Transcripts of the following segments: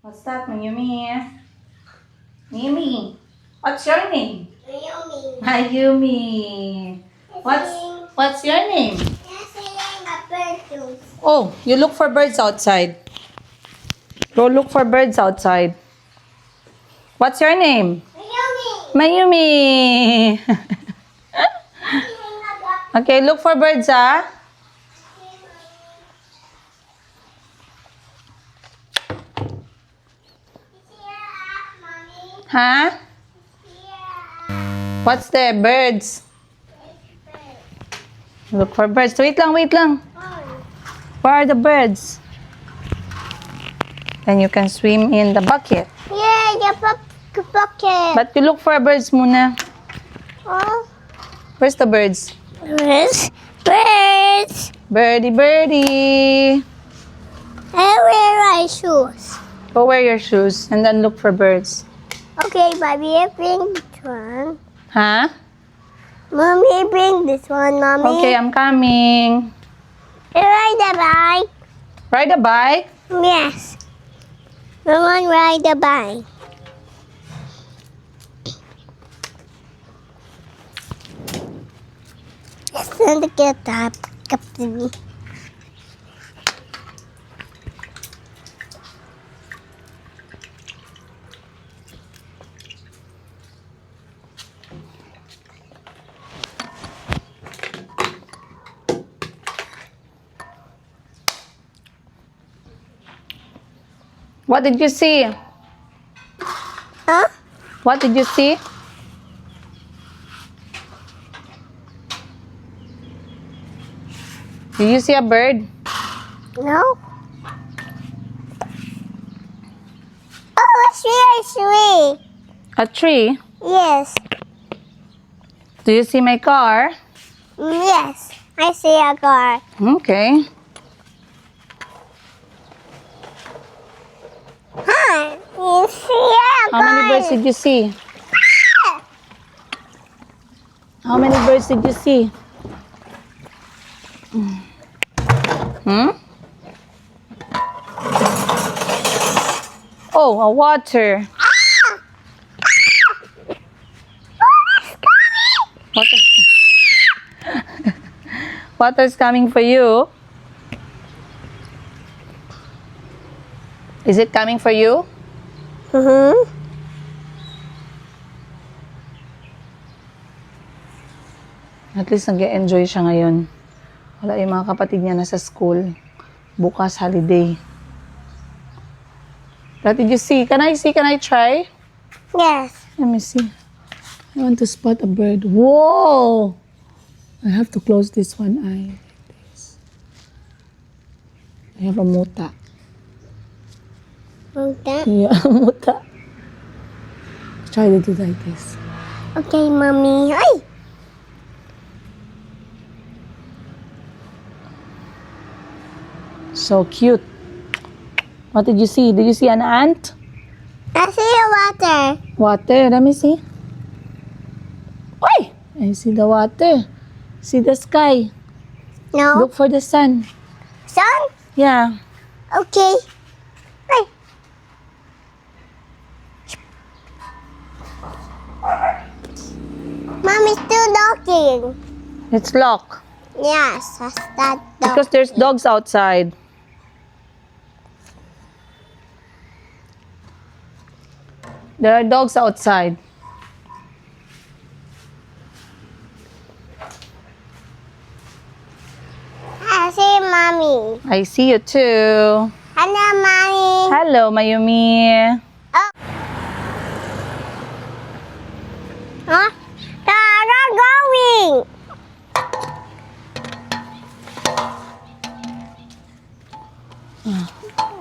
What's that, Mayumi? Mayumi, what's your name? Mayumi. Mayumi. What's your name? Bird. Oh, you look for birds outside. Go look for birds outside. What's your name? Mayumi. Mayumi. Okay, look for birds, ah. Huh? What's there? Birds. Look for birds. Wait lang. Where are the birds? Then you can swim in the bucket. Yeah, the bucket. But you look for birds muna. Oh. Where's the birds? Birds. Birdie. I wear my shoes. Go wear your shoes and then look for birds. Okay, Mommy, bring this one. Huh? Mommy, bring this one, Mommy. Okay, I'm coming. Ride the bike. Ride a bike? Yes. Mama, ride the bike. It's time to get up, Captain. What did you see? Huh? What did you see? Did you see a bird? No. Oh, a tree. A tree? Yes. Do you see my car? Yes. I see a car. Okay. Huh? You see a How many birds did you see? How many birds did you see? Hmm? Oh, a water. Water. Water's coming for you. Is it coming for you? Mm-hmm. At least nag-enjoy siya ngayon. Wala yung mga kapatid niya nasa school. Bukas, holiday. What did you see? Can I see? Can I try? Yes. Let me see. I want to spot a bird. Whoa! I have to close this one eye. Like this. I have a muta. Okay. Yeah, muta. Try to do like this. Okay, Mommy. Ay! So cute. What did you see? Did you see an ant? I see the water. Water. Let me see. Oy! I see the water. See the sky. No. Look for the sun. Sun? Yeah. Okay. Ay. Mommy's still looking. It's locked. Yes, that's that dog. Because there's dogs outside. There are dogs outside. I see Mommy. I see you too. Hello, Mommy. Hello, Mayumi. Huh? Tara going.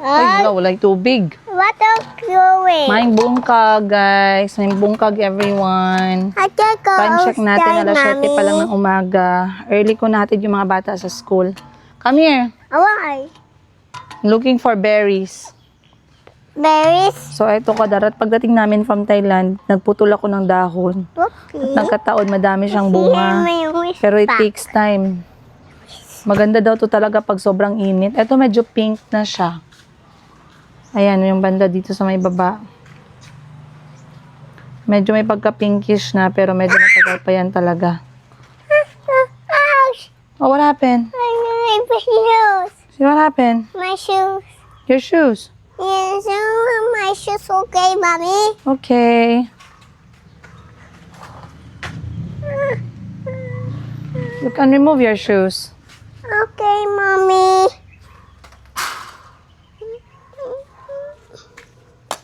Ay, no, like too big. What are you doing? Maing bungkag, guys. Maing bungkag, everyone. I can go Time check natin, outside, alas 7 pa lang ng Mommy. umaga. Early ko natin yung mga bata sa school. Come here. Why? Looking for berries. Berries? So, eto kadarat. Pagdating namin from Thailand, nagputol ako ng dahon. Okay. Nagkataon, madami siyang bunga. Pero it takes time. Maganda daw to talaga pag sobrang init. Eto medyo pink na siya. Ayan, yung banda dito sa may baba. Medyo may pagka-pinkish na, pero medyo matagal pa yan talaga. Ouch! Oh, what happened? My shoes. See, what happened? My shoes. Your shoes. Yes, my shoes okay, mommy? Okay. You can remove your shoes. Okay, mommy.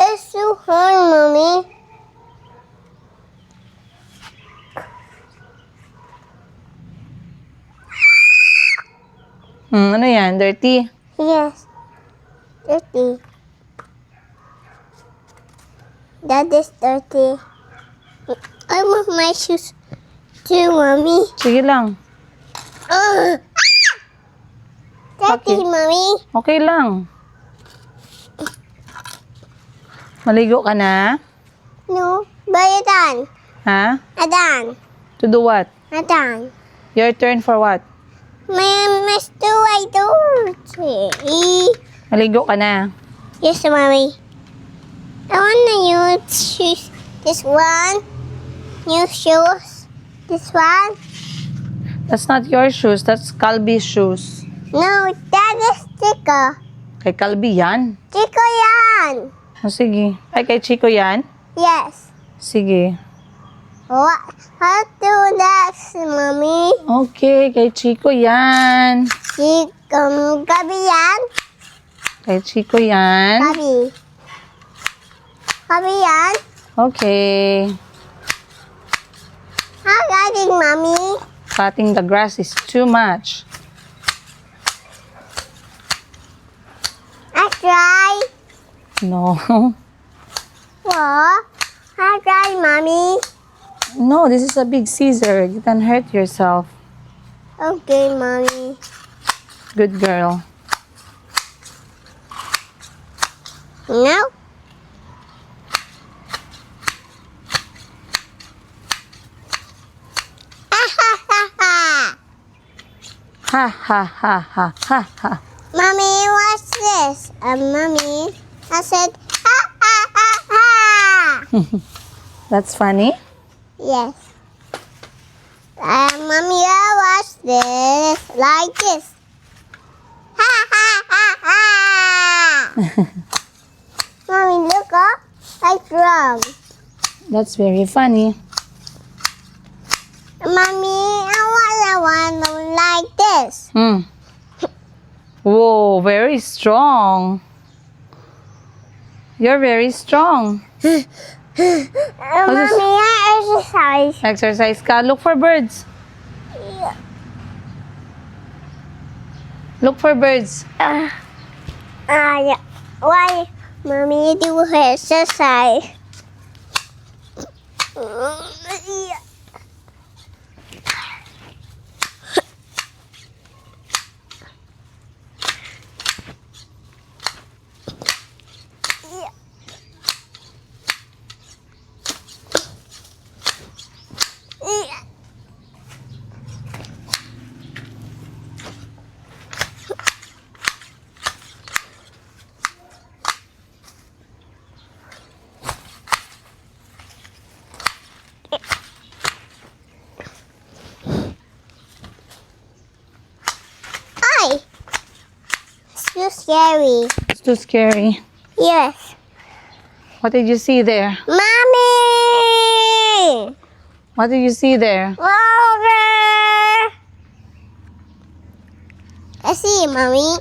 It's too hard, mommy. Ano yan? Dirty? Yes. Dirty. That is dirty. I want my shoes too, mommy. Sige lang. Dirty, Bakit? mommy. Okay lang. Maligo ka na? No, but you're done. Ha? I'm done. To do what? I'm done. Your turn for what? My stool, I don't see. Maligo ka na. Yes, mommy. I want to use shoes. This one. New shoes. This one. That's not your shoes. That's Calbi's shoes. No, that is Chico. Kay Calbi yan. Chico yan. O sige. Ay, kay Chico yan? Yes. Sige. What? How to next, mommy? Okay, kay Chico yan. Gabi yan? Kay Chico yan. Gabi. Gabi yan? Okay. How galing, mommy? Cutting the grass is too much. I try. No. What? I try, mommy. No, this is a big scissor. You can hurt yourself. Okay, mommy. Good girl. No? Ha ha ha ha ha ha. Mommy, what's this? Mommy, I said, ha ha ha ha. That's funny. Yes. Mommy, I watch this like this. Ha ha ha ha. Mommy, look up. I drum. That's very funny. Mommy, I want like this. Whoa, very strong. You're very strong. Mommy, I exercise. Exercise ka. Look for birds. Look for birds. Yeah. Why, mommy, do exercise? Yeah. Hi. It's too scary. It's too scary. Yes. What did you see there? Mommy! What did you see there? Over! I see you, mommy.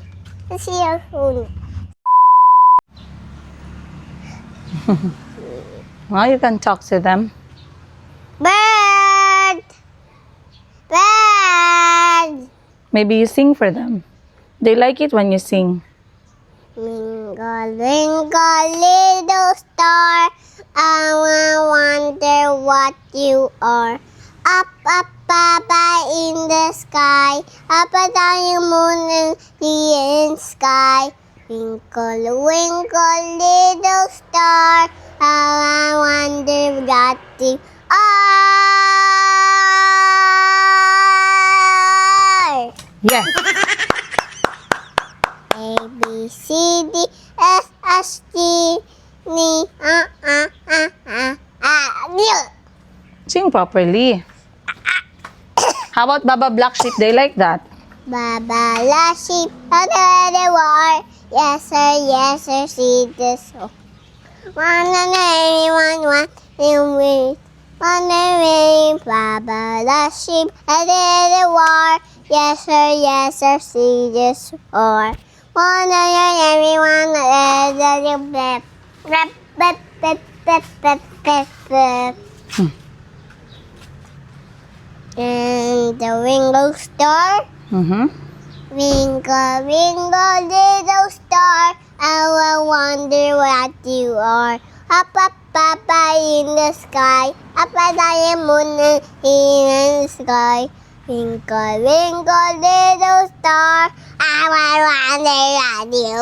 I see your phone. Well, you can talk to them. Bird! Bird! Maybe you sing for them. They like it when you sing. Twinkle, twinkle, little star, I wonder what you are. Up, up, up, in the sky, up and down the moon and the sky. Twinkle, twinkle, little star, I wonder what you are. Yes. A, B, C, D, S, Ni Sing properly. How about Baba Black Sheep? They like that. Baba la sheep under the war. Yes sir, see this. One and everyone win. One and Baba la sheep under the war. Yes sir, see this war. One and everyone and the window star. Mm-hmm. Twinkle, twinkle, little star, I wonder what you are. Up in the sky, up at the moon in the sky. Twinkle, twinkle, little star, I wonder what you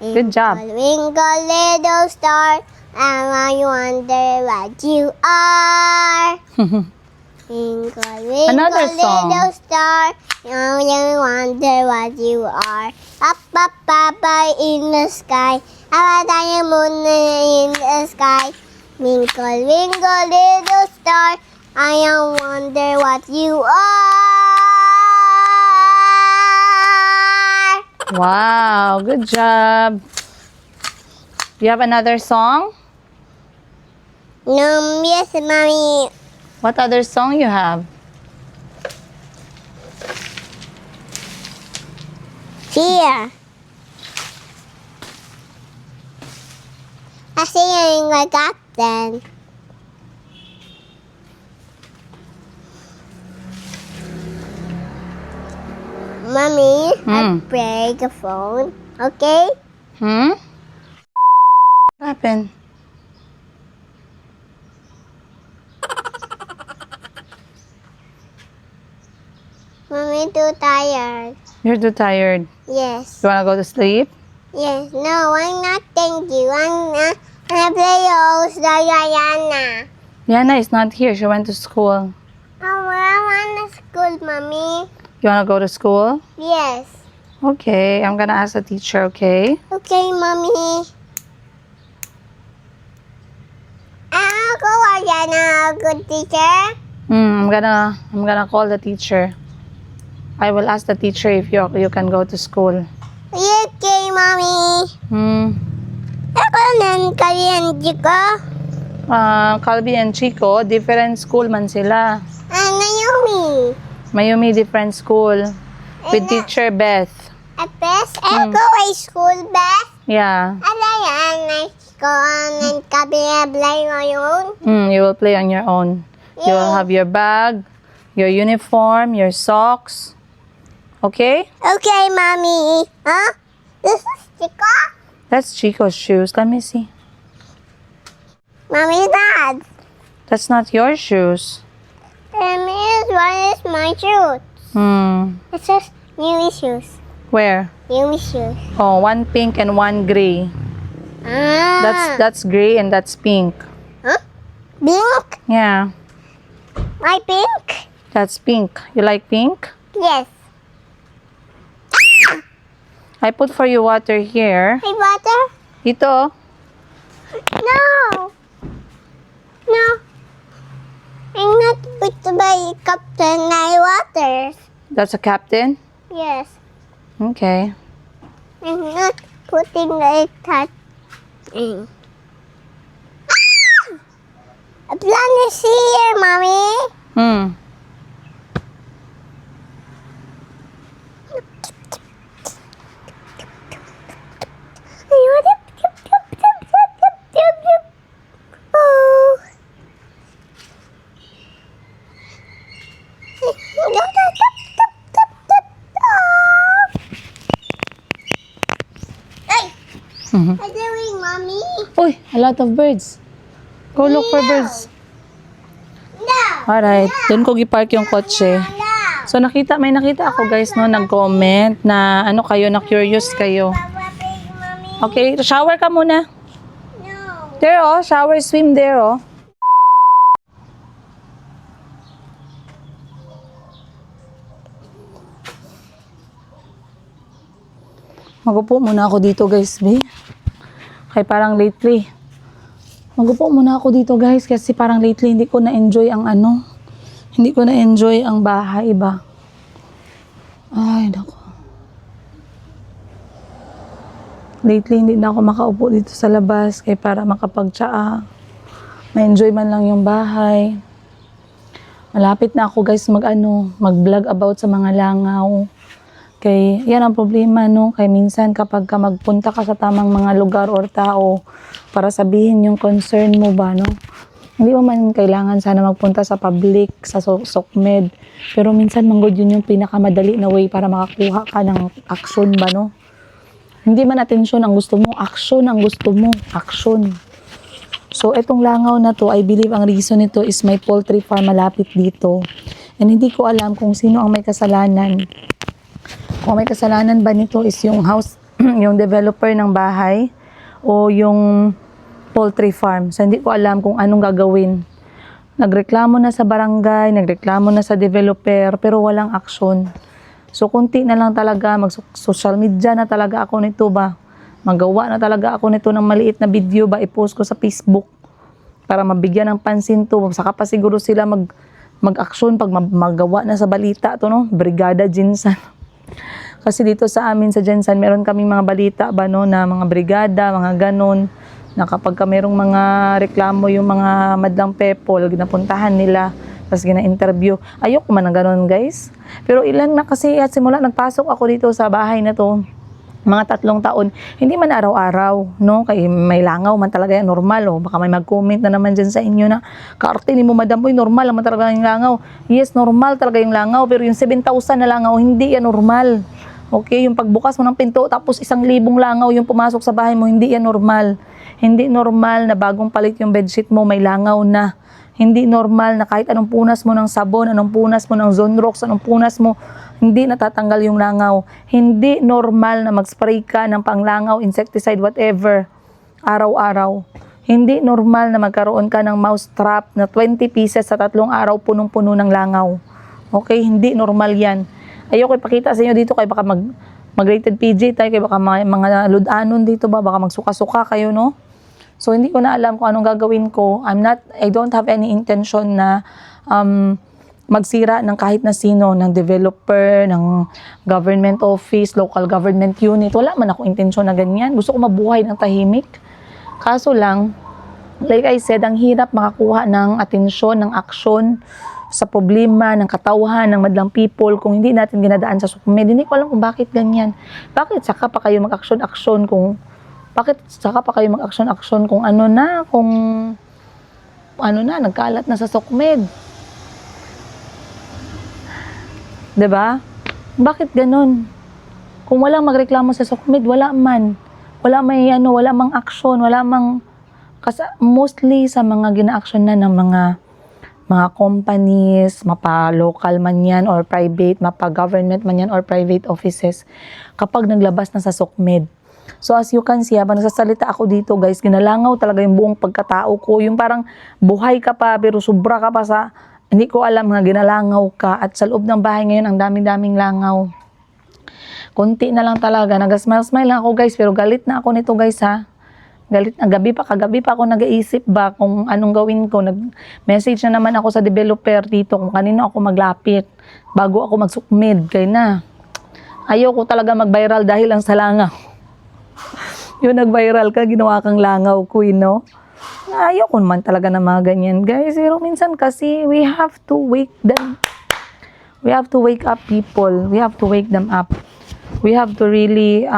are. Good job. Twinkle, little star, I wonder what you are. Twinkle, twinkle, Another song. little star, I wonder what you are. Up in the sky, up at the moon in the sky. Twinkle, twinkle, little star, I wonder what you are. Wow, good job. Do you have another song? No, yes, mommy. What other song you have? Here. Kasi yung captain. Mommy, I break the phone. Okay? What happened? Mommy, too tired. You're too tired. Yes. You wanna go to sleep? Yes. No, I'm not. Thank you. I'm play also Diana. Yana is not here. She went to school. I want to school, Mommy. You wanna go to school? Yes. Okay, I'm gonna ask the teacher, okay? Okay, Mommy. I'll go Diana, good teacher. I'm gonna call the teacher. I will ask the teacher if you can go to school. Okay, Mommy. Ako nan kalian ko. Calvi and Chico, different school man sila. Naomi. Mayumi different school. With Ano? teacher Beth. At best, I'll go to school, Beth. Yeah. Ano yan? Nice ko ng kabiyablay ngayon. You will play on your own. You will have your bag, your uniform, your socks. Okay? Okay, Mommy. Huh? This is Chico? That's Chico's shoes. Let me see. Mommy, Dad. That's not your shoes. What is my shoes? It says new shoes. Where? New shoes. Oh, one pink and one gray. That's gray and that's pink. Huh? Pink? Yeah, My pink? that's pink. You like pink? Yes. I put for you water here. Hey, water? Ito. No. No. I'm not put to buy Captain My Waters. That's a captain. Yes. Okay. I'm not putting like that in. A plan is here, Mommy. Oh. Hey! What are you doing, Mommy? Uy, a lot of birds. Go look for birds. No! Alright, doon ko gipark yung kotse. No! So may nakita ako guys no, nag-comment na ano kayo, na curious kayo. Papa, big Mommy. Okay, shower ka muna. No. There oh, shower, swim there oh. Magupo muna ako dito guys, be. Kaya parang lately. Magupo muna ako dito guys kasi parang lately hindi ko na-enjoy ang ano. Hindi ko na-enjoy ang bahay ba. Ay, nako. Lately hindi na ako makaupo dito sa labas kaya para makapagtsaa. Ma-enjoy man lang yung bahay. Malapit na ako guys mag-vlog about sa mga langaw. Kay yan ang problema no, kay minsan kapag ka magpunta ka sa tamang mga lugar or tao para sabihin yung concern mo ba no. Hindi mo man kailangan sana magpunta sa public, sa SOCMED. Pero minsan manggod yun yung pinakamadali na way para makakuha ka ng action ba no. Hindi man atensyon ang gusto mo, action ang gusto mo, action. So, itong langaw na to, I believe ang reason nito is may poultry farm malapit dito. And hindi ko alam kung sino ang may kasalanan. Kung may kasalanan ba nito is yung house, yung developer ng bahay o yung poultry farm. So, hindi ko alam kung anong gagawin. Nagreklamo na sa barangay, nagreklamo na sa developer, pero walang action. So, kunti na lang talaga, mag-social media na talaga ako nito ba? Magawa na talaga ako nito ng maliit na video ba, i-post ko sa Facebook para mabigyan ng pansin to. Saka pa siguro sila mag-action pag magawa na sa balita to no, Brigada Jinsan. Kasi dito sa amin sa Jinsan, meron kaming mga balita ba no, na mga brigada, mga ganon, na kapag ka merong mga reklamo yung mga madlang people, ginapuntahan nila, tapos gina-interview. Ayoko man ng ganon guys. Pero ilan na kasi at simula nagpasok ako dito sa bahay na to, mga 3 taon, hindi man araw-araw, no? Kaya may langaw man talaga yan, normal, oh. Baka may mag-comment na naman dyan sa inyo na, kaarte ni mo, madam, boy, normal naman talaga yung langaw. Yes, normal talaga yung langaw, pero yung 7,000 na langaw, hindi yan normal. Okay, yung pagbukas mo ng pinto, tapos 1,000 langaw yung pumasok sa bahay mo, hindi yan normal. Hindi normal na bagong palit yung bedsheet mo, may langaw na. Hindi normal na kahit anong punas mo ng sabon, anong punas mo ng Zonrox, anong punas mo, hindi natatanggal yung langaw. Hindi normal na mag-spray ka ng panglangaw, insecticide, whatever, araw-araw. Hindi normal na magkaroon ka ng mouse trap na 20 pieces sa 3 araw punong-puno ng langaw. Okay, hindi normal yan. Ayoko ipakita sa inyo dito kaya baka mag-rated PG tayo, kaya baka mga ludanon dito ba, baka magsuka-suka kayo, no? So, hindi ko na alam kung anong gagawin ko. I don't have any intention na magsira ng kahit na sino, ng developer, ng government office, local government unit. Wala man ako intensyon na ganyan. Gusto ko mabuhay ng tahimik. Kaso lang, like I said, ang hirap makakuha ng atensyon, ng aksyon sa problema, ng katauhan, ng madlang people kung hindi natin ginadaan sa SOCMED. Hindi ko alam kung bakit ganyan. Bakit saka pa kayo mag-aksyon-aksyon kung kung ano na, nagkalat na sa SOCMED. 'Di ba? Bakit ganun? Kung walang magreklamo sa SOCMED, wala mang aksyon, mostly sa mga gina-action na ng mga companies, mapa-local man yan or private, mapa-government man yan or private offices, kapag naglabas na sa SOCMED. So as you can see, habang nagsasalita ako dito guys, ginalangaw talaga yung buong pagkatao ko. Yung parang buhay ka pa pero sobra ka pa sa, hindi ko alam nga ginalangaw ka. At sa loob ng bahay ngayon, ang daming-daming langaw. Kunti na lang talaga. Nag-smile-smile lang ako guys, pero galit na ako nito guys ha. Galit na, kagabi pa ako nag-iisip ba kung anong gawin ko. Nag-message na naman ako sa developer dito kung kanino ako maglapit bago ako mag-SOCMED. Kaya na, ayoko talaga mag-viral dahil lang sa langaw. Yung nag-viral ka, ginawa kang langaw, queen, no? Ayoko naman talaga na mga ganyan, guys. Pero minsan kasi, we have to wake them. We have to wake up people. We have to wake them up. We have to really,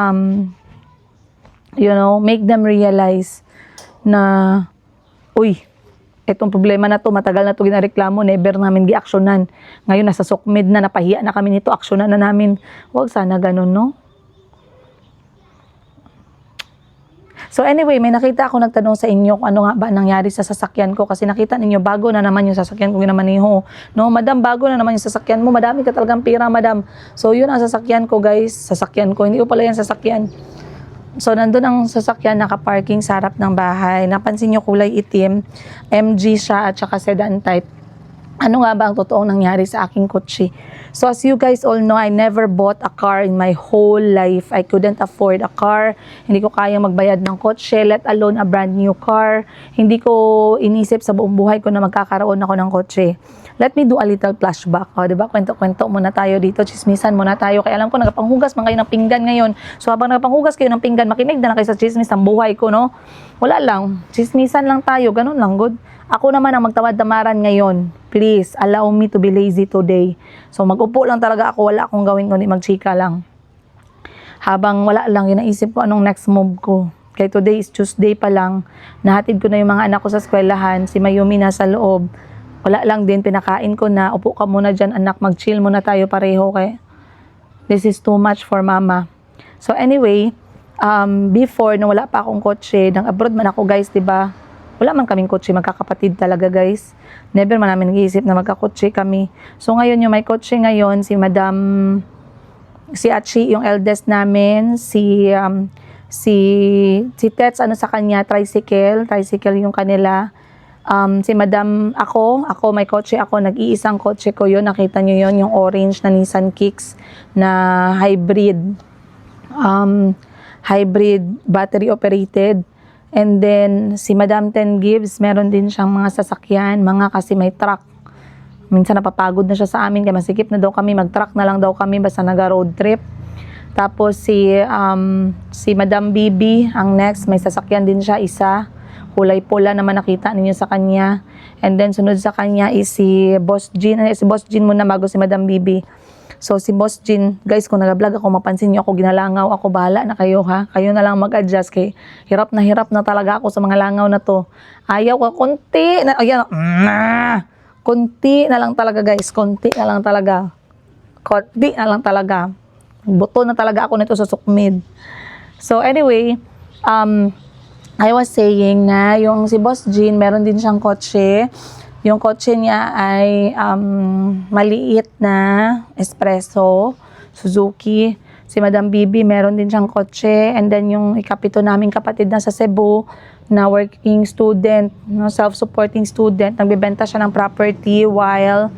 make them realize na, uy, itong problema na to, matagal na to ginareklamo, never namin gi-aksyonan. Ngayon, nasa SOCMED na, napahiya na kami nito, aksyonan na namin. Huwag sana ganun, no? So anyway, may nakita ako nagtanong sa inyo kung ano nga ba nangyari sa sasakyan ko kasi nakita ninyo bago na naman yung sasakyan ko ginamaniho. No, madam, bago na naman yung sasakyan mo. Madami ka talagang pira, madam. So yun ang sasakyan ko, guys. Sasakyan ko. Hindi ko pala yan sasakyan. So nandun ang sasakyan nakaparking sa harap ng bahay. Napansin nyo kulay itim. MG siya at saka sedan type. ano nga ba ang totoong nangyari sa aking kotse. So as you guys all know, I never bought a car in my whole life. I couldn't afford a car. Hindi ko kayang magbayad ng kotse, let alone a brand new car. Hindi ko inisip sa buong buhay ko na magkakaroon ako ng kotse. Let me do a little flashback. O, diba? Kwento-kwento muna tayo dito. Chismisan muna tayo. Kaya alam ko, nagpanghugas man kayo ng pinggan ngayon. So habang nagpanghugas kayo ng pinggan, makinig na kayo sa chismis ng buhay ko, no? Wala lang. Chismisan lang tayo. Ganun lang, good. Ako naman ang magtamad-tamaran ngayon. Please, allow me to be lazy today. So mag-upo lang talaga ako. Wala akong gawin kundi magchika lang. Habang wala lang, inaisip ko anong next move ko. Kaya today is Tuesday pa lang. Nahatid ko na yung mga anak ko sa eskwelahan. Si Mayumi nasa loob. Wala lang din, pinakain ko na. Upo ka muna dyan, anak. Mag-chill muna tayo pareho. Kaya this is too much for mama. So anyway, before, nung wala pa akong kotse, nang abroad man ako guys, diba? Wala man kaming kotse, magkakapatid talaga guys. Never man namin nag-iisip na magkakotse kami. So ngayon, yung may kotse ngayon, si Achi, yung eldest namin, si Tets, ano sa kanya, tricycle yung kanila. Si Madam, ako may kotse ako, nag-iisang kotse ko yun, nakita nyo yun, yung orange na Nissan Kicks na hybrid battery operated. And then si Madam 10 Gibbs, meron din siyang mga sasakyan, kasi may truck. Minsan napapagod na siya sa amin, kaya masikip na daw kami, mag-truck na lang daw kami basta naga-road trip. Tapos si Madam Bibi, ang next, may sasakyan din siya, isa. Kulay pula naman nakita ninyo sa kanya. And then sunod sa kanya is si Boss Jean. Si Boss Jean muna bago si Madam Bibi. So si Boss Jean, guys, kung nag-vlog ako, mapansin niyo ako, ginalangaw ako, bahala na kayo ha. Kayo na lang mag-adjust kay hirap na talaga ako sa mga langaw na to. Ayaw ko, konti na, ayan, konti na lang talaga guys, konti na lang talaga. Buto na talaga ako nito sa sukmid. So anyway, I was saying na yung si Boss Jean, meron din siyang kotse. Yung kotse niya ay maliit na espresso, Suzuki. Si Madam Bibi, meron din siyang kotse. And then yung ikapito naming kapatid na sa Cebu, na working student, no, self-supporting student, nagbebenta siya ng property while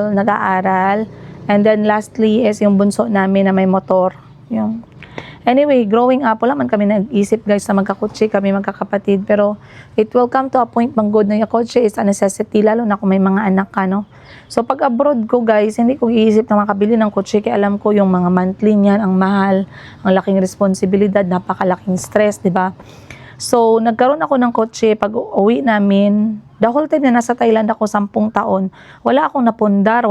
nag-aaral. And then lastly is yung bunso namin na may motor. Yung anyway, growing up, wala man kami nag-isip guys na magkakotse kami, magkakapatid. Pero it will come to a point mang good na yung kotse is a necessity, lalo na kung may mga anak ka, no? So pag abroad ko guys, hindi ko iisip na makabili ng kotse kaya alam ko yung mga monthly niyan, ang mahal, ang laking responsibilidad, napakalaking stress, di ba? So nagkaroon ako ng kotse pag uwi namin. The whole time na nasa Thailand ako, 10 taon, wala akong napundar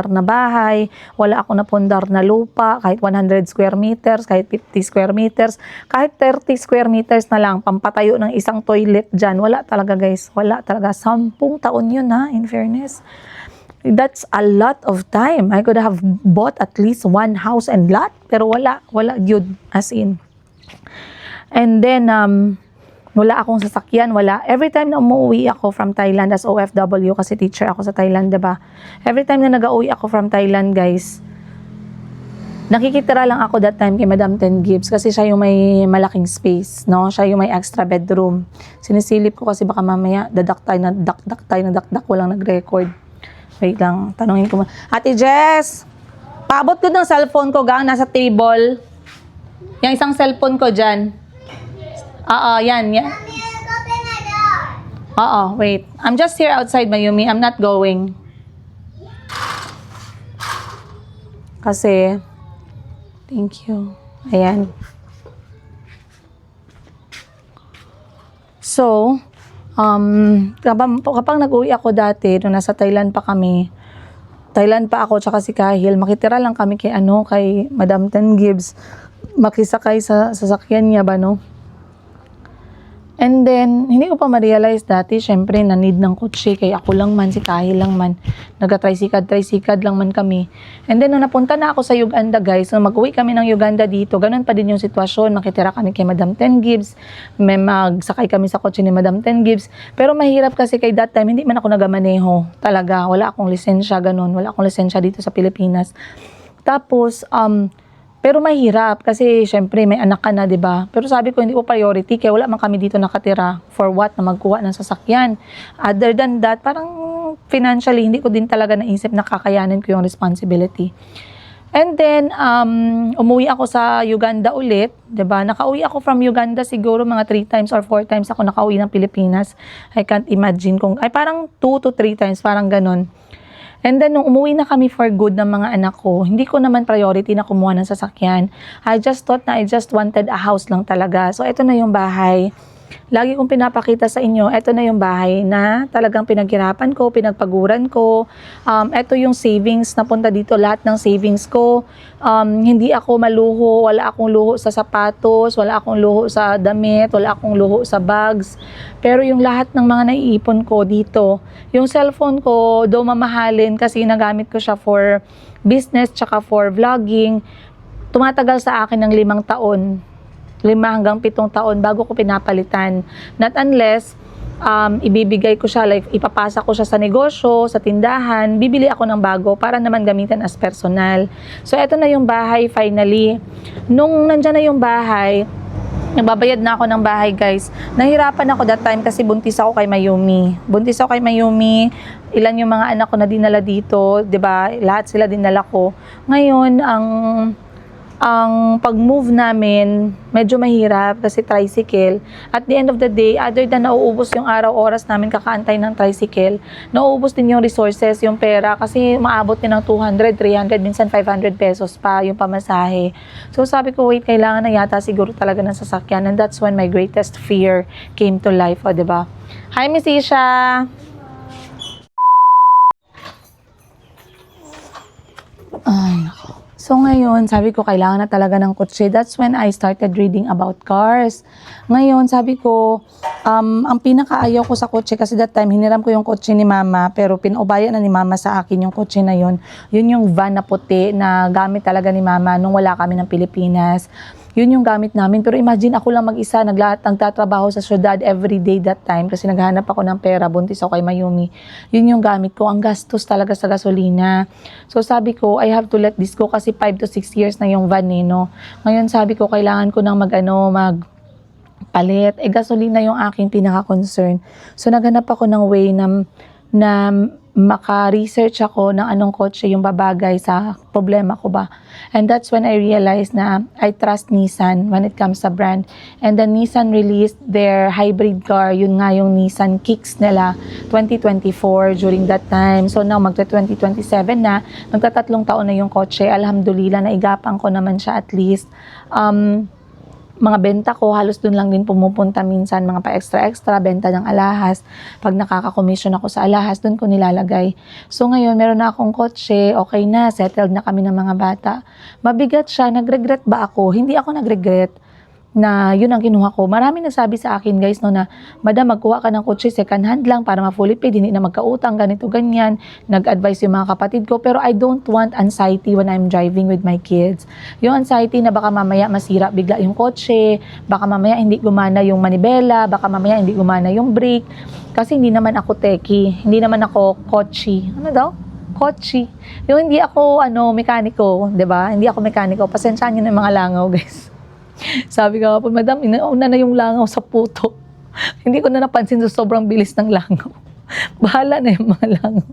na bahay, wala akong napundar na lupa, kahit 100 square meters, kahit 50 square meters, kahit 30 square meters na lang, pampatayo ng isang toilet dyan. Wala talaga guys, wala talaga. 10 taon yun ha, in fairness. That's a lot of time. I could have bought at least one house and lot, pero wala yun, as in. And then, wala akong sasakyan, wala. Every time na umuwi ako from Thailand as OFW, kasi teacher ako sa Thailand, diba? Every time na nag-uwi ako from Thailand, guys, nakikitira lang ako that time kay Madam 10 Gibbs kasi siya yung may malaking space, no? Siya yung may extra bedroom. Sinisilip ko kasi baka mamaya dakdak tayo, walang nag-record. Wait lang, tanungin ko. Ate Jess, paabot ko ng cellphone ko gang nasa table. Yung isang cellphone ko dyan. Yan. Wait. I'm just here outside, Mayumi. I'm not going. Kasi, thank you. Ayan. So, kapag nag-uwi ako dati, nung nasa Thailand pa ako, tsaka si Kahil, makitira lang kami kay Madam 10 Gibbs. Makisakay sa sasakyan niya ba, no? And then, hindi ko pa ma-realize dati, syempre, na-need ng kotse, kaya ako lang man, si Kahil lang man, nag-tricycad lang man kami. And then, nung napunta na ako sa Uganda, guys, nung mag-uwi kami ng Uganda dito, ganun pa din yung sitwasyon, makitira kami kay Madam 10 Gibbs, may magsakay kami sa kotse ni Madam 10 Gibbs, pero mahirap kasi kay that time, hindi man ako nagamaneho, talaga, wala akong lisensya, ganun, wala akong lisensya dito sa Pilipinas. Tapos, Pero mahirap kasi syempre may anak ka na, 'di ba? Pero sabi ko hindi ko priority kaya wala man kami dito nakatira. For what? Na magkuha ng sasakyan. Other than that, parang financially hindi ko din talaga naisip na kakayanin ko yung responsibility. And then, umuwi ako sa Uganda ulit, 'di ba? Nakauwi ako from Uganda siguro mga 3 times or 4 times ako nakauwi ng Pilipinas. I can't imagine kung, ay parang 2 to 3 times, parang ganon. And then, nung umuwi na kami for good ng mga anak ko, hindi ko naman priority na kumuha ng sasakyan. I just thought na I just wanted a house lang talaga. So, ito na yung bahay. Lagi kong pinapakita sa inyo, ito na yung bahay na talagang pinaghirapan ko, pinagpaguran ko. Ito yung savings na punta dito, lahat ng savings ko. Hindi ako maluho, wala akong luho sa sapatos, wala akong luho sa damit, wala akong luho sa bags. Pero yung lahat ng mga naiipon ko dito, yung cellphone ko, do mamahalin kasi nagamit ko siya for business tsaka for vlogging, tumatagal sa akin ng 5 taon. 5 hanggang 7 taon bago ko pinapalitan. Not unless ibibigay ko siya, like ipapasa ko siya sa negosyo, sa tindahan, bibili ako ng bago para naman gamitan as personal. So, eto na yung bahay finally. Nung nandyan na yung bahay, nagbabayad na ako ng bahay, guys. Nahirapan ako that time kasi buntis ako kay Mayumi. Buntis ako kay Mayumi. Ilan yung mga anak ko na dinala dito, 'di ba? Lahat sila dinala ko. Ngayon, ang pag-move namin, medyo mahirap kasi tricycle. At the end of the day, other than nauubos yung araw-oras namin kakaantay ng tricycle, nauubos din yung resources, yung pera, kasi maabot din ng 200, 300, minsan 500 pesos pa yung pamasahe. So sabi ko, wait, kailangan na yata siguro talaga ng sasakyan. And that's when my greatest fear came to life, o, diba? Hi, Miss Isha! Ay, nako. So ngayon, sabi ko, kailangan na talaga ng kotse. That's when I started reading about cars. Ngayon, sabi ko, ang pinakaayaw ko sa kotse, kasi that time, hiniram ko yung kotse ni Mama, pero pinaubayan na ni Mama sa akin yung kotse na yun. Yun yung van na puti na gamit talaga ni Mama nung wala kami ng Pilipinas. Yun yung gamit namin. Pero imagine, ako lang mag-isa, nagtatrabaho sa syudad every day that time kasi naghahanap ako ng pera, buntis ako kay Mayumi. Yun yung gamit ko. Ang gastos talaga sa gasolina. So sabi ko, I have to let this go kasi 5 to 6 years na yung van, no? Ngayon sabi ko, kailangan ko nang magpalit. Gasolina yung aking pinaka-concern. So naghanap ako ng way na maka-research ako ng anong kotse yung babagay sa problema ko ba. And that's when I realized na I trust Nissan when it comes sa brand. And then Nissan released their hybrid car, yun nga yung Nissan Kicks nila, 2024 during that time. So now magta-2027 na, magta-3 taon na yung kotse. Alhamdulillah, naigapang ko naman siya at least. Mga benta ko, halos dun lang din pumupunta minsan, mga pa-extra-extra, benta ng alahas. Pag nakaka-commission ako sa alahas, dun ko nilalagay. So ngayon, meron na akong kotse, okay na, settled na kami ng mga bata. Mabigat siya, nag-regret ba ako? Hindi ako nag-regret na yun ang kinuha ko. Marami nagsabi sa akin, guys, no, na, Madam, magkuha ka ng kotse, second hand lang para ma-fully paid, hindi na magkautang, ganito, ganyan. Nag-advise yung mga kapatid ko, pero I don't want anxiety when I'm driving with my kids. Yung anxiety na baka mamaya masira bigla yung kotse, baka mamaya hindi gumana yung manibela, baka mamaya hindi gumana yung brake, kasi hindi naman ako techie, hindi naman ako kotse. Ano daw? Kotse. Yung hindi ako, mekaniko, 'di ba? Hindi ako mekaniko. Pasensyahan niyo na yung mga langaw, guys. Sabi ko po, Madam, inauna na yung langaw sa puto. Hindi ko na napansin sa sobrang bilis ng langaw. Bahala na yung mga langaw.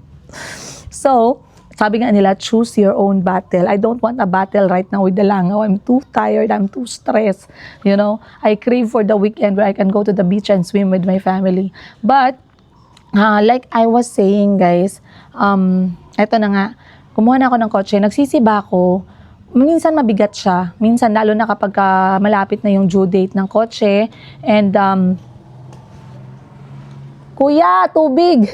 So, sabi nga nila, choose your own battle. I don't want a battle right now with the langaw. I'm too tired. I'm too stressed. You know, I crave for the weekend where I can go to the beach and swim with my family. But, like I was saying, guys, eto na nga, kumuha na ako ng kotse, nagsisiba ako. Minsan mabigat siya. Minsan, lalo na kapag malapit na yung due date ng kotse. And, Kuya, tubig!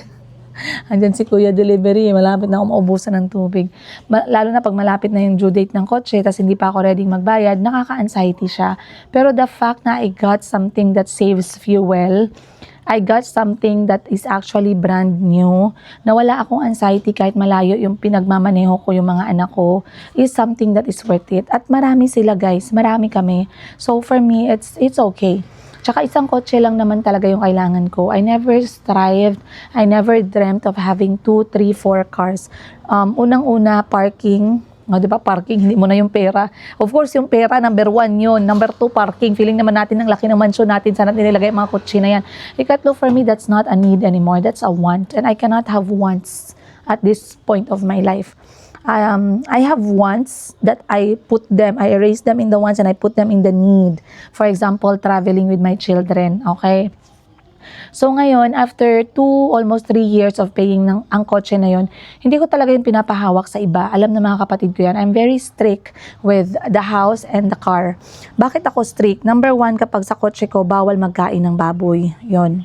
Andyan si Kuya Delivery. Malapit na ako maubusan ng tubig. Lalo na pag malapit na yung due date ng kotse, tapos hindi pa ako ready magbayad, nakaka-anxiety siya. Pero the fact na I got something that saves fuel, I got something that is actually brand new, na wala akong anxiety kahit malayo yung pinagmamaneho ko yung mga anak ko, is something that is worth it. At marami sila, guys. Marami kami. So for me, it's okay. Tsaka isang kotse lang naman talaga yung kailangan ko. I never strived, I never dreamt of having 2, 3, 4 cars. Unang-una, parking. O, di ba? Parking, hindi mo na yung pera. Of course, yung pera, number 1 yun. Number 2, parking. Feeling naman natin ang laki ng mansion natin. Saan natin nilagay ang mga kotse na yan. Ikatlo, for me, that's not a need anymore. That's a want. And I cannot have wants at this point of my life. I have wants that I erase them in the wants and I put them in the need. For example, traveling with my children. Okay? So ngayon, after almost 3 years of paying ang kotse na yon, hindi ko talaga yung pinapahawak sa iba. Alam na mga kapatid ko yan. I'm very strict with the house and the car. Bakit ako strict? Number 1, kapag sa kotse ko, bawal magkain ng baboy. Yon.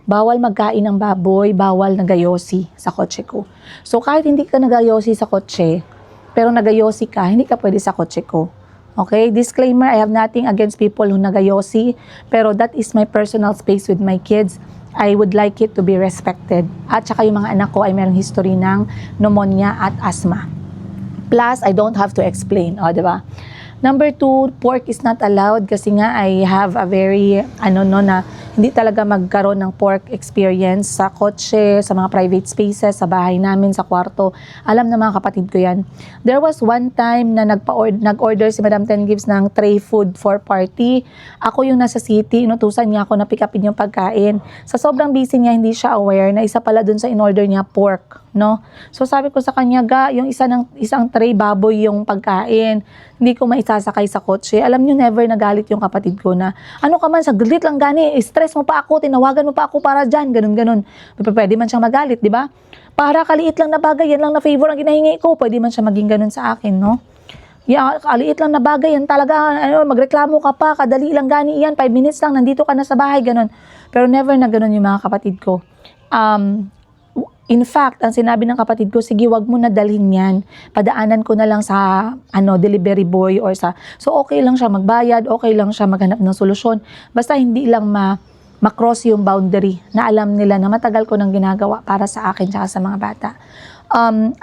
Bawal magkain ng baboy, bawal nagayosi sa kotse ko. So kahit hindi ka nagayosi sa kotse, pero nagayosi ka, hindi ka pwede sa kotse ko. Okay? Disclaimer, I have nothing against people who nagayosi, pero that is my personal space with my kids. I would like it to be respected. At saka yung mga anak ko ay mayroong history ng pneumonia at asthma. Plus, I don't have to explain. O, diba? Number 2, pork is not allowed kasi nga I have a very, na hindi talaga magkaroon ng pork experience sa kotse, sa mga private spaces, sa bahay namin, sa kwarto. Alam na mga kapatid ko yan. There was one time na nag-order si Madam Ten Gives ng tray food for party. Ako yung nasa city, inutusan niya ako na pick upin yung pagkain. Sa sobrang busy niya, hindi siya aware na isa pala dun sa in-order niya pork. No? So sabi ko sa kanya, yung isang tray baboy yung pagkain. Hindi ko maisasakay sa kotse. Alam niyo, never nagalit yung kapatid ko na, ano ka man, saglit lang gani, stress mo pa ako, tinawagan mo pa ako para dyan, ganun. Pwede man siyang magalit, di ba? Para kaliit lang na bagay, yan lang na favor ang ginahingi ko, pwede man siya maging ganun sa akin, no? Yeah, kaliit lang na bagay, yan talaga, magreklamo ka pa, kadali lang gani yan, 5 minutes lang, nandito ka na sa bahay, ganun. Pero never na ganun yung mga kapatid ko. In fact, ang sinabi ng kapatid ko, sige, wag mo na dalhin yan. Padaanan ko na lang sa delivery boy or sa... So, okay lang siya magbayad, okay lang siya maghanap ng solusyon. Basta hindi lang ma-cross yung boundary na alam nila na matagal ko nang ginagawa para sa akin at sa mga bata.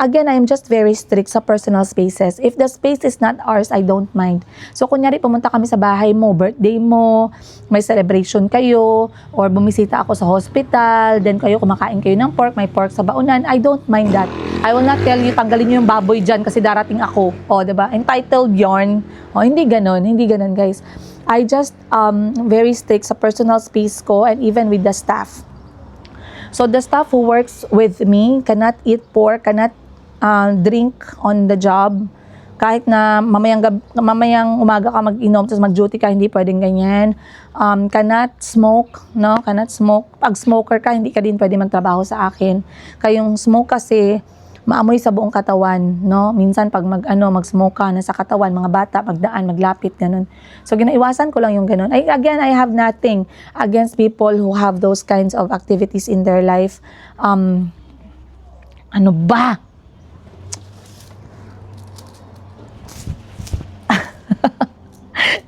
Again, I'm just very strict sa personal spaces. If the space is not ours, I don't mind. So, kunyari, pumunta kami sa bahay mo, birthday mo, may celebration kayo, or bumisita ako sa hospital, then kumakain kayo ng pork, may pork sa baunan, I don't mind that. I will not tell you, tanggalin nyo yung baboy dyan kasi darating ako. O, diba? Entitled yarn. O, hindi ganon, guys. I just very strict sa personal space ko and even with the staff. So the staff who works with me cannot eat pork, cannot drink on the job. Kahit na mamayang umaga ka mag-inom, tapos mag-duty ka, hindi pwedeng ganyan. Cannot smoke, no? Cannot smoke. Pag smoker ka, hindi ka din pwede magtrabaho sa akin. Kayong smoke kasi, maamoy sa buong katawan, no? Minsan pag mag-smoke ka na sa katawan, mga bata, magdaan, maglapit, ganun. So, ginaiwasan ko lang yung ganun. Again, I have nothing against people who have those kinds of activities in their life. Ano ba?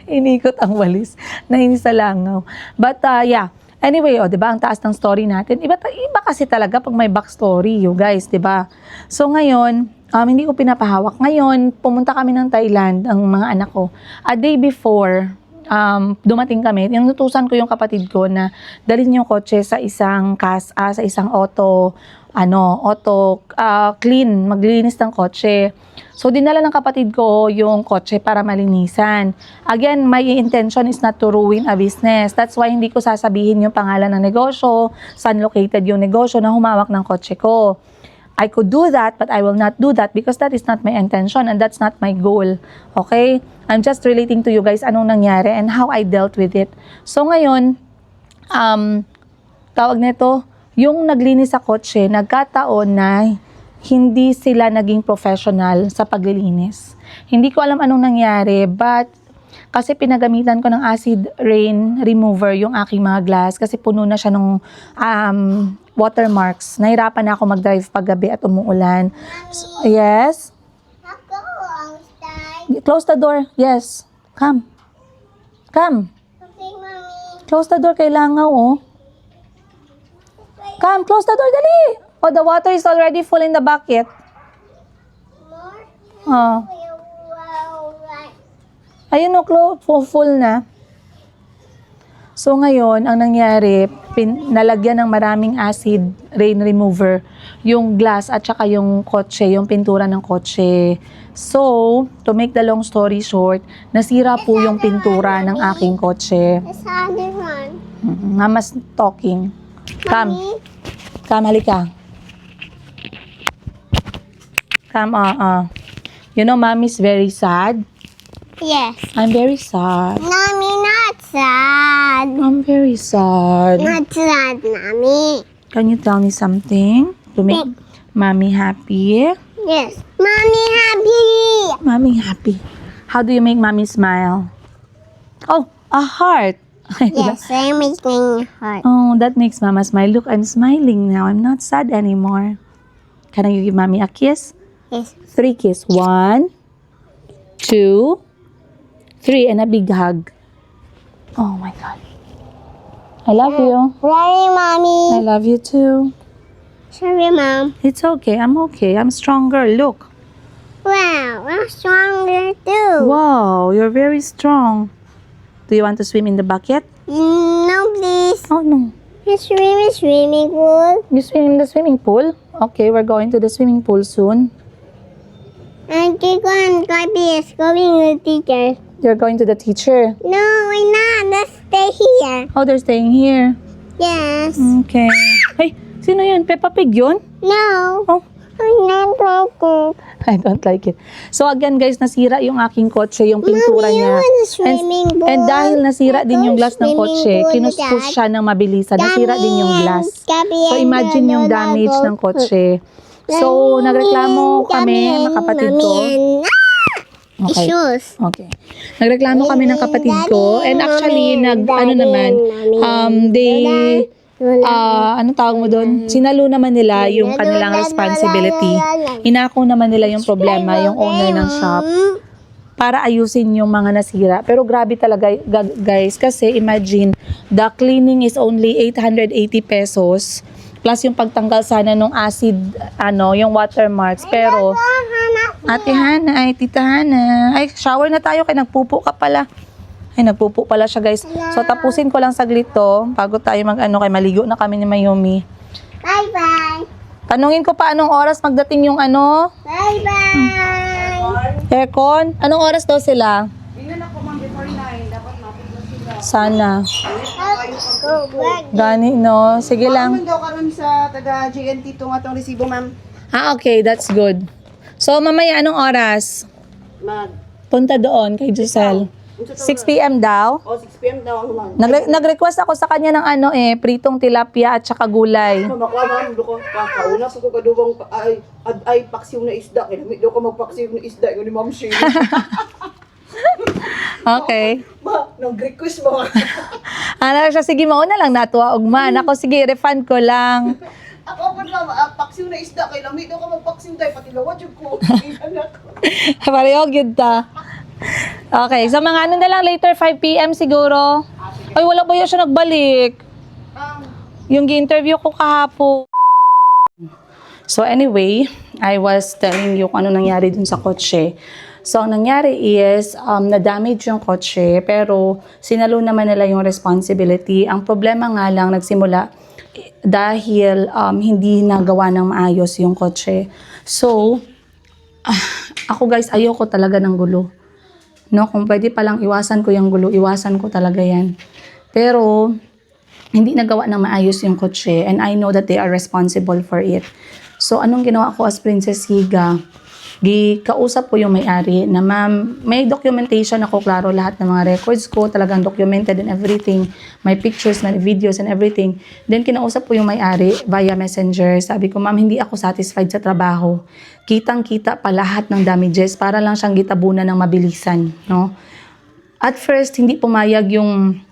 Inikot ang walis. Nainis sa langaw. But, yeah. Anyway, diba, ang taas ng story natin. Iba kasi talaga pag may backstory, you guys, diba? So, ngayon, hindi ko pinapahawak. Ngayon, pumunta kami ng Thailand, ang mga anak ko. A day before, dumating kami, inutusan ko yung kapatid ko na dalhin yung kotse sa isang sa isang auto clean, maglinis ng kotse. So, dinala ng kapatid ko yung kotse para malinisan. Again, my intention is not to ruin a business. That's why hindi ko sasabihin yung pangalan ng negosyo, saan located yung negosyo na humawak ng kotse ko. I could do that, but I will not do that because that is not my intention and that's not my goal. Okay? I'm just relating to you guys anong nangyari and how I dealt with it. So, ngayon, tawag nito, yung naglinis sa kotse, nagkataon na hindi sila naging professional sa paglilinis. Hindi ko alam anong nangyari, but kasi pinagamitan ko ng acid rain remover yung aking mga glass kasi puno na siya ng watermarks. Nahirapan na ako mag-drive paggabi at umuulan. So, yes? Ako ang style. Close the door. Yes. Come. Come. Okay, Mommy. Close the door. Kailangan, oh. Come, close the door. Dali. Oh, the water is already full in the bucket. More? Oh. Wow, right. Ayun, oh, full na. So ngayon, ang nangyari, nalagyan ng maraming acid rain remover yung glass at saka yung kotse, yung pintura ng kotse. So, to make the long story short, nasira po yung pintura ng aking kotse. It's other one. Mama's talking. Come. Mommy? Come, halika. Come, You know, mommy's very sad. Yes. I'm very sad. Mommy, not sad. I'm very sad. Not sad, Mommy. Can you tell me something to make mommy happy? Yes. Mommy happy. Mommy happy. How do you make mommy smile? Oh, a heart. Yes, I'm making heart. Oh, that makes mama smile. Look, I'm smiling now. I'm not sad anymore. Can you give mommy a kiss? Yes. 3 kiss. 1, 2, 3, and a big hug. Oh my God. I love you. Sorry, I Mommy. love you too. Sorry, Mom. It's okay. I'm okay. I'm stronger. Look. Wow, I'm stronger too. Wow, you're very strong. Do you want to swim in the bucket? No, please. Oh no. You swim in swimming pool. You swim in the swimming pool? Okay, we're going to the swimming pool soon. And Kiko and Gabi is going with teacher. You're going to the teacher. No, we're not. Let's stay here. Oh, they're staying here. Yes. Okay. Hey, sino yun? Peppa Pig yun? No. Oh, I'm not like it. I don't like it. So again guys, nasira yung aking kotse, yung pintura Mommy, I niya. want a swimming pool. And dahil nasira din yung glass ng Swimming kotse, pool, kinuspos Dad. siya ng mabilisan. Nasira din yung glass. So imagine yung damage ng kotse. So nagreklamo kami ng kapatid ko. Okay. Issues. Okay. Nagreklamo kami ng kapatid ko. And actually, ano tawag mo doon? Sinalo naman nila yung kanilang responsibility. Inako naman nila yung problema, yung owner ng shop, para ayusin yung mga nasira. Pero grabe talaga, guys, kasi imagine, the cleaning is only 880 pesos, plus yung pagtanggal sana ng acid, yung watermarks. Pero, Ate Hana, Tita Hana, shower na tayo, kaya nagpupo ka pala. Nagpupo pala siya, guys. So, tapusin ko lang saglit to, bago tayo kay maligo na kami ni Mayumi. Bye-bye. Tanungin ko pa anong oras magdating yung Bye-bye. aircon. Anong oras daw sila? Sana. Go back. Gani, no? Sige lang. daw karon sa taga GNT itong atong resibo, ma'am. Okay, that's good. So, mamaya anong oras? Mag, Punta doon kay Giselle. 6 p.m. daw. 6 p.m. daw ang ma'am. Nag-request ako sa kanya ng pritong tilapia at saka gulay. Makuha, ma'am. Duko, kakauna sa ko kadubang ay paksiw na isda. Kaya lamit daw ka magpaksiw na isda. Yun ni Ma'am Shane. Okay. Ma, nag-request mo. Siya, sige, mauna lang natuwa ugman. Ako, sige, refund ko lang. Ako po lang, paksiw na isda. Kaya lamit daw ka magpaksiw tayo. Pati lawad yung ko. Pareho, good ta. Okay, so mga na lang later, 5 p.m. siguro. Ay, wala ba yan siya nagbalik? Yung gi-interview ko kahapon. So anyway, I was telling you kung ano nangyari dun sa kotse. So ang nangyari is, na-damage yung kotse, pero sinalo naman nila yung responsibility. Ang problema nga lang, nagsimula dahil hindi nagawa ng maayos yung kotse. So, ako guys, ayoko talaga ng gulo. No, kung pwede palang iwasan ko yung gulo, iwasan ko talaga yan. Pero, hindi nagawa ng maayos yung kotse, and I know that they are responsible for it. So, anong ginawa ko as Princess Higa? Kausap ko yung may-ari na, ma'am, may documentation ako, klaro lahat ng mga records ko, talagang documented and everything. May pictures, may videos and everything. Then, kinausap ko yung may-ari via messenger. Sabi ko, ma'am, hindi ako satisfied sa trabaho. Kitang-kita pa lahat ng damages para lang siyang gitabunan ng mabilisan, no? At first, hindi pumayag yung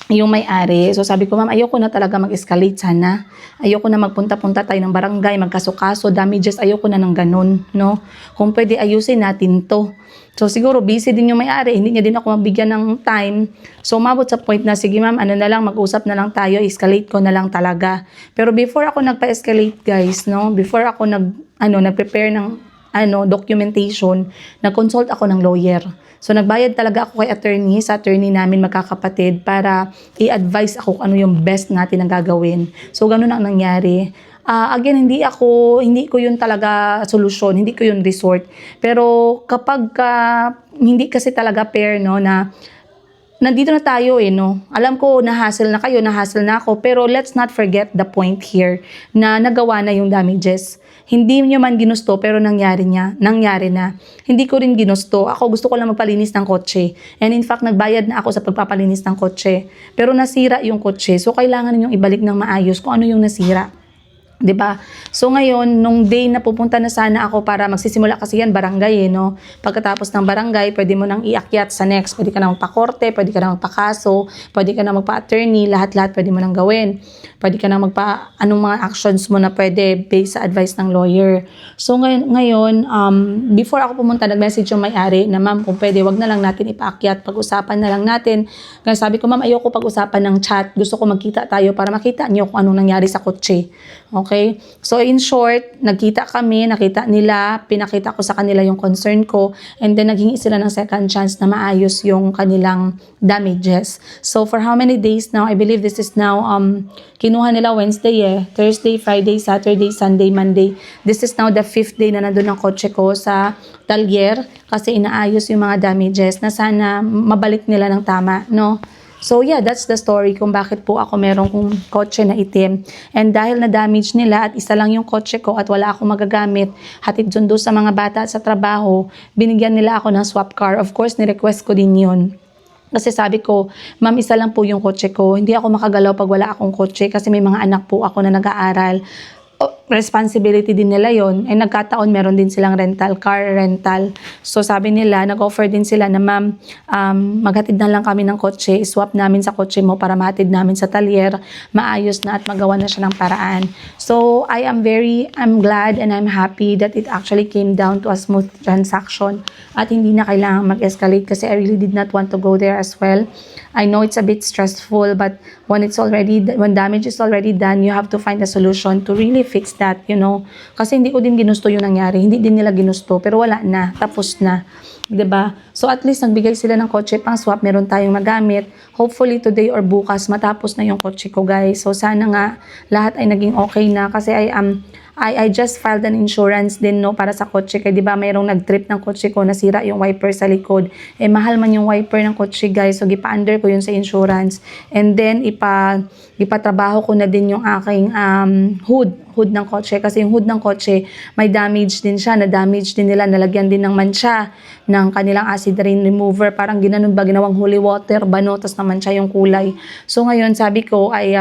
may-ari. So sabi ko, ma'am, ayoko na talaga mag-escalate sana. Ayoko na magpunta-punta tayo ng barangay, magkaso-kaso, damages, ayoko na ng ganun, no? Kung pwede, ayusin natin to. So siguro, busy din yung may-ari, hindi niya din ako mabigyan ng time. So umabot sa point na, sige ma'am, mag-usap na lang tayo, escalate ko na lang talaga. Pero before ako nagpa-escalate, guys, no? Before ako nag-prepare ng documentation, nag-consult ako ng lawyer. So, nagbayad talaga ako kay attorney, sa attorney namin magkakapatid para i-advise ako kung ano yung best natin na gagawin. So, ganun ang nangyari. Again, hindi ko yun talaga solusyon, hindi ko yun resort. Pero kapag hindi kasi talaga fair, no, na nandito na tayo no. Alam ko, na-hassle na kayo, na-hassle na ako, pero let's not forget the point here na nagawa na yung damages. Hindi nyo man ginusto, pero nangyari na. Hindi ko rin ginusto. Ako gusto ko lang magpalinis ng kotse. And in fact, nagbayad na ako sa pagpapalinis ng kotse. Pero nasira yung kotse. So, kailangan ninyong ibalik ng maayos kung ano yung nasira. 'Di ba? So ngayon, nung day na pupunta na sana ako para magsisimula kasi yan barangay no. Pagkatapos ng barangay, pwede mo nang iakyat sa next. Pwede ka nang magpa-korte, pwede ka nang magpa-kaso, pwede ka nang magpa-attorney, lahat-lahat pwede mo nang gawin. Pwede ka nang anong mga actions mo na pwede based sa advice ng lawyer. So ngayon, before ako pumunta, nag-message yung may-ari na ma'am, kung pwede, wag na lang natin ipaakyat, pag-usapan na lang natin. Kaya sabi ko, ma'am, ayoko pag-usapan ng chat. Gusto ko magkita tayo para makita niyo kung anong nangyari sa kotse. Okay? So, in short, nakita nila, pinakita ko sa kanila yung concern ko, and then naghingi sila ng second chance na maayos yung kanilang damages. So, for how many days now? I believe this is now, kinuha nila Wednesday Thursday, Friday, Saturday, Sunday, Monday. This is now the 5th day na nandun ang kotse ko sa talyer kasi inaayos yung mga damages na sana mabalik nila ng tama, no? So yeah, that's the story kung bakit po ako merong kotse na itim. And dahil na-damage nila at isa lang yung kotse ko at wala akong magagamit, hatid sundo sa mga bata at sa trabaho, binigyan nila ako ng swap car. Of course, ni-request ko din yun. Kasi sabi ko, ma'am, isa lang po yung kotse ko. Hindi ako makagalaw pag wala akong kotse kasi may mga anak po ako na nag-aaral. Responsibility din nila yon. And nagkataon meron din silang car rental. So sabi nila, nag-offer din sila na ma'am, maghatid na lang kami ng kotse, swap namin sa kotse mo para mahatid namin sa talyer, maayos na at magawa na siya ng paraan. So I'm glad and I'm happy that it actually came down to a smooth transaction at hindi na kailangan mag-escalate kasi I really did not want to go there as well. I know it's a bit stressful, but when damage is already done, you have to find a solution to really fix that, Kasi hindi ko din ginusto yung nangyari. Hindi din nila ginusto, pero wala na. Tapos na. 'Di ba? So at least nagbigay sila ng kotse pang swap, meron tayong magamit. Hopefully today or bukas matapos na yung kotse ko, guys. So sana nga lahat ay naging okay na kasi I just filed an insurance din para sa kotse kaya 'di ba mayroong nag-trip ng kotse ko, nasira yung wiper sa likod. Mahal man yung wiper ng kotse, guys. So gipa-under ko yun sa insurance. And then ipatrabaho ko na din yung aking hood ng kotse kasi yung hood ng kotse may damage din siya, na-damage din nila, nalagyan din ng mancha ng kanilang acid rain remover, parang ginawang holy water, banotas naman siya yung kulay. So ngayon sabi ko ay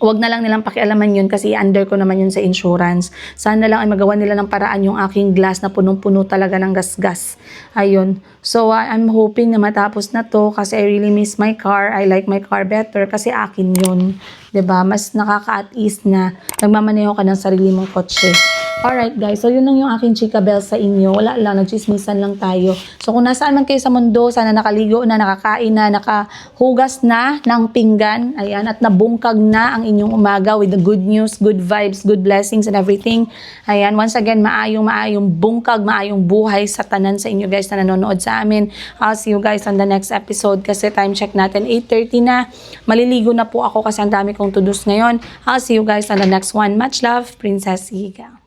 wag na lang nilang pakialaman yun kasi i-under ko naman yun sa insurance. Sana lang ay magawa nila ng paraan yung aking glass na punong-puno talaga ng gas-gas. Ayun. So, I'm hoping na matapos na to kasi I really miss my car. I like my car better kasi akin yun. 'Di ba? Mas nakaka-at ease na nagmamaneho ka ng sarili mong kotse. Alright guys, so yun lang yung aking chika bell sa inyo. Wala lang, nagchismisan lang tayo. So kung nasaan man kayo sa mundo, sana nakaligo na, nakakain na, nakahugas na ng pinggan, ayan, at nabungkag na ang inyong umaga with the good news, good vibes, good blessings and everything. Ayan, once again, maayong bungkag, maayong buhay sa tanan sa inyo guys na nanonood sa amin. I'll see you guys on the next episode kasi time check natin, 8:30 na. Maliligo na po ako kasi ang dami kong to-dos ngayon. I'll see you guys on the next one. Much love, Princess Higa.